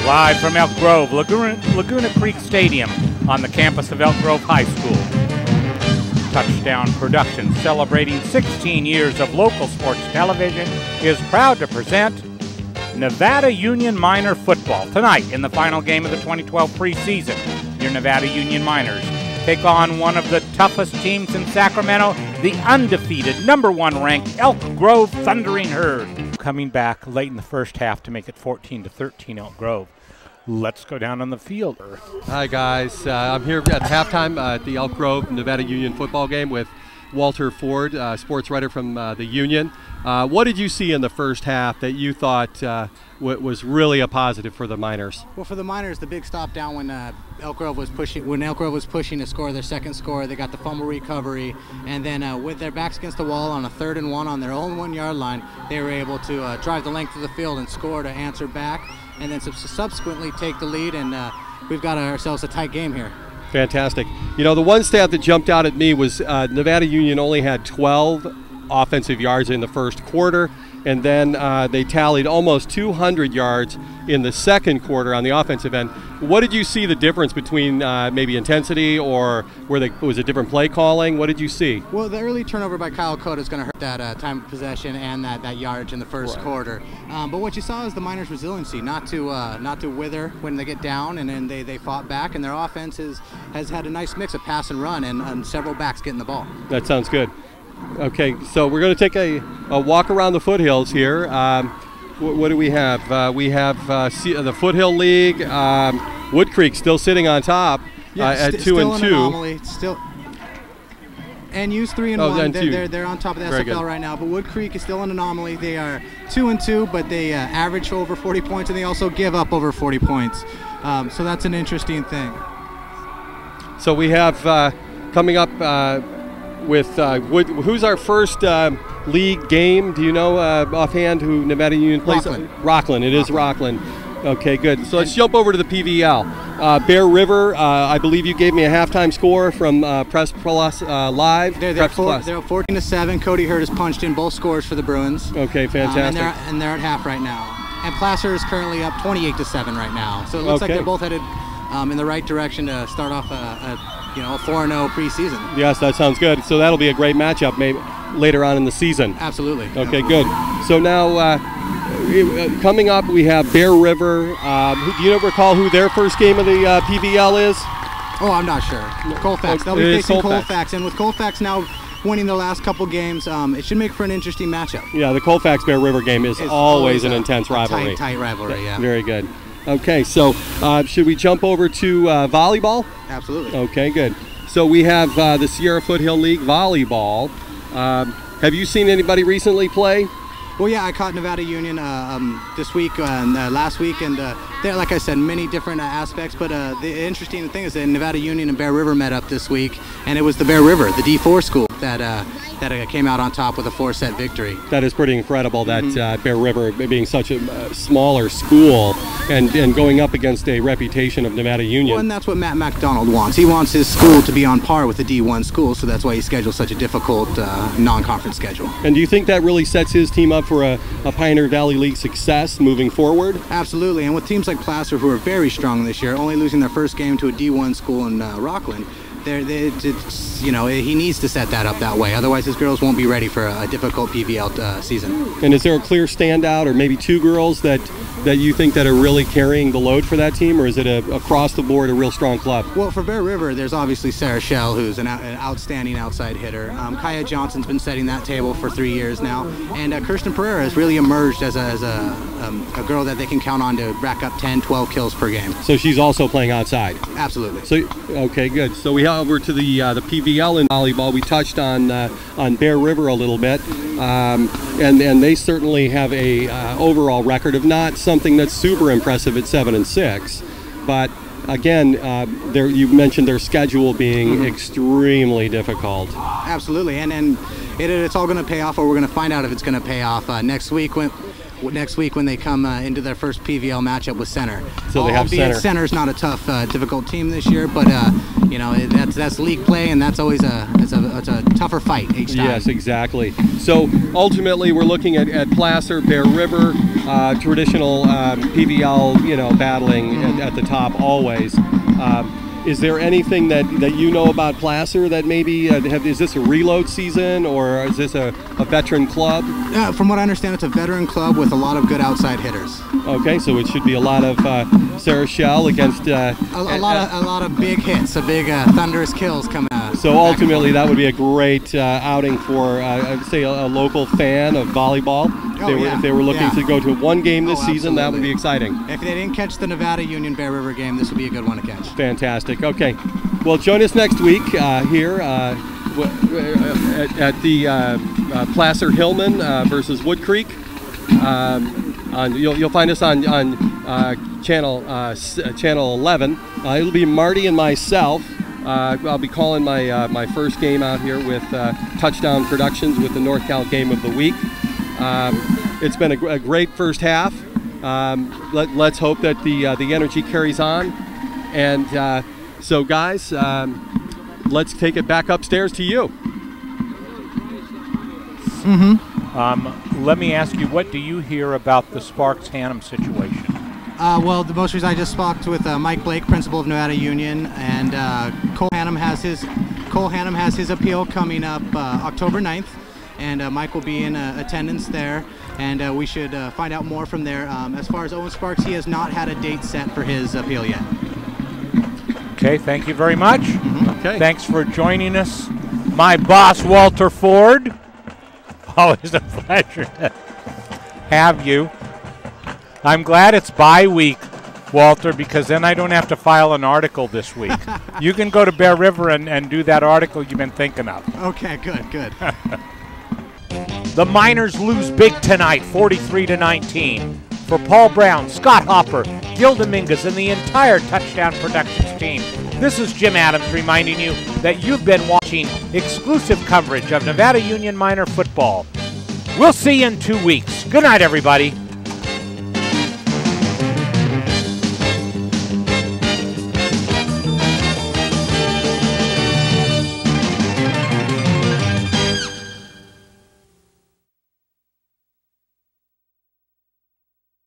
Live from Elk Grove, Laguna Creek Stadium on the campus of Elk Grove High School. Touchdown Productions, celebrating 16 years of local sports television, is proud to present Nevada Union Miner football. Tonight, in the final game of the 2012 preseason, your Nevada Union Miners take on one of the toughest teams in Sacramento, the undefeated #1 ranked Elk Grove Thundering Herd. Coming back late in the first half to make it 14-13 Elk Grove. Let's go down on the field. Hi guys, I'm here at halftime at the Elk Grove Nevada Union football game with Walter Ford, sports writer from the Union. What did you see in the first half that you thought was really a positive for the Miners? Well, for the Miners, the big stop down when Elk Grove was pushing to score their second score, they got the fumble recovery, and then with their backs against the wall on a 3rd and 1 on their own 1-yard line, they were able to drive the length of the field and score to answer back, and then subsequently take the lead, and we've got ourselves a tight game here. Fantastic. You know, the one stat that jumped out at me was Nevada Union only had 12 offensive yards in the first quarter, and then they tallied almost 200 yards in the second quarter on the offensive end. What did you see the difference between maybe intensity or was it different play calling? What did you see? Well, the early turnover by Kyle Cota is going to hurt that time of possession and that yardage in the first quarter. But what you saw is the Miners' resiliency, not to wither when they get down, and then they fought back, and their offense has had a nice mix of pass and run, and several backs getting the ball. That sounds good. Okay, so we're going to take a walk around the foothills here. What do we have? We have the Foothill League. Wood Creek still sitting on top at 2-2. Anomaly. Still, and use 3-1. They're on top of the SFL right now. But Wood Creek is still an anomaly. They are 2-2, but they average over 40 points, and they also give up over 40 points. So that's an interesting thing. So we have coming up. With who's our first league game? Do you know offhand who Nevada Union plays? Rockland. It is Rockland. Okay, good. So let's jump over to the PVL. Bear River, I believe you gave me a halftime score from Press Plus Live. They're 14-7. Cody Hurd has punched in both scores for the Bruins. Okay, fantastic. And they're at half right now. And Placer is currently up 28-7 right now. So it looks like they're both headed in the right direction to start off a 4-0 preseason. Yes, that sounds good. So that'll be a great matchup maybe later on in the season. Absolutely. Okay, good. So now coming up we have Bear River. Do you recall who their first game of the PVL is? Oh, I'm not sure. Colfax. They'll be facing Colfax. And with Colfax now winning the last couple games, it should make for an interesting matchup. Yeah, the Colfax Bear River game is always an intense rivalry. Tight rivalry, yeah. Very good. Okay, so should we jump over to volleyball? Absolutely. Okay, good. So we have the Sierra Foothill League volleyball. Have you seen anybody recently play? Well, yeah, I caught Nevada Union this week and last week, and there, like I said, many different aspects. But the interesting thing is that Nevada Union and Bear River met up this week, and it was the Bear River, the D4 school, that came out on top with a 4-set victory. That is pretty incredible. That Bear River being such a smaller school and going up against a reputation of Nevada Union. Well, and that's what Matt McDonald wants. He wants his school to be on par with the D1 school, so that's why he schedules such a difficult non-conference schedule. And do you think that really sets his team up for a Pioneer Valley League success moving forward? Absolutely, and with teams like Placer, who are very strong this year, only losing their first game to a D1 school in Rockland, he needs to set that up that way. Otherwise, his girls won't be ready for a difficult PVL season. And is there a clear standout, or maybe two girls that you think that are really carrying the load for that team, or is it across the board a real strong club? Well, for Bear River, there's obviously Sarah Schell, who's an outstanding outside hitter. Kaya Johnson's been setting that table for 3 years now, and Kirsten Pereira has really emerged as a girl that they can count on to rack up 10, 12 kills per game. So she's also playing outside? Absolutely. So okay, good. So we have over to the PVL in volleyball. We touched on Bear River a little bit, and they certainly have a overall record of not something that's super impressive at 7-6, but again, you mentioned their schedule being extremely difficult. Absolutely, and it's all going to pay off, or we're going to find out if it's going to pay off next week next week when they come into their first PVL matchup with Center. So they have Center. Center's not a tough, difficult team this year, but you know, that's league play, and that's always it's a tougher fight each time. Yes, exactly. So ultimately, we're looking at Placer, Bear River, traditional PVL, you know, battling at the top always. Is there anything that you know about Placer that maybe, is this a reload season, or is this a veteran club? From what I understand, it's a veteran club with a lot of good outside hitters. Okay, so it should be a lot of Sarah Shell against... a lot of big hits, big thunderous kills coming out. So ultimately, that would be a great outing for, say, a local fan of volleyball. If they were looking to go to one game this season, that would be exciting. If they didn't catch the Nevada Union Bear River game, this would be a good one to catch. Fantastic. Okay. Well, join us next week here at the Placer Hillman versus Wood Creek. You'll find us on channel 11. It'll be Marty and myself. I'll be calling my first game out here with Touchdown Productions with the North Cal Game of the Week. It's been a great first half. Let's hope that the energy carries on. And so, guys, let's take it back upstairs to you. Let me ask you, what do you hear about the Sparks-Hannum situation? Well, the most recent I just spoke with Mike Blake, principal of Nevada Union, and Cole Hannum has his appeal coming up October 9th, and Mike will be in attendance there, and we should find out more from there. As far as Owen Sparks, he has not had a date set for his appeal yet. Okay, thank you very much. Okay. Thanks for joining us. My boss, Walter Ford. Always a pleasure to have you. I'm glad it's bye week, Walter, because then I don't have to file an article this week. You can go to Bear River and do that article you've been thinking of. Okay, good. The Miners lose big tonight, 43-19. For Paul Brown, Scott Hopper, Gil Dominguez, and the entire Touchdown Productions team, this is Jim Adams reminding you that you've been watching exclusive coverage of Nevada Union Miner football. We'll see you in 2 weeks. Good night, everybody.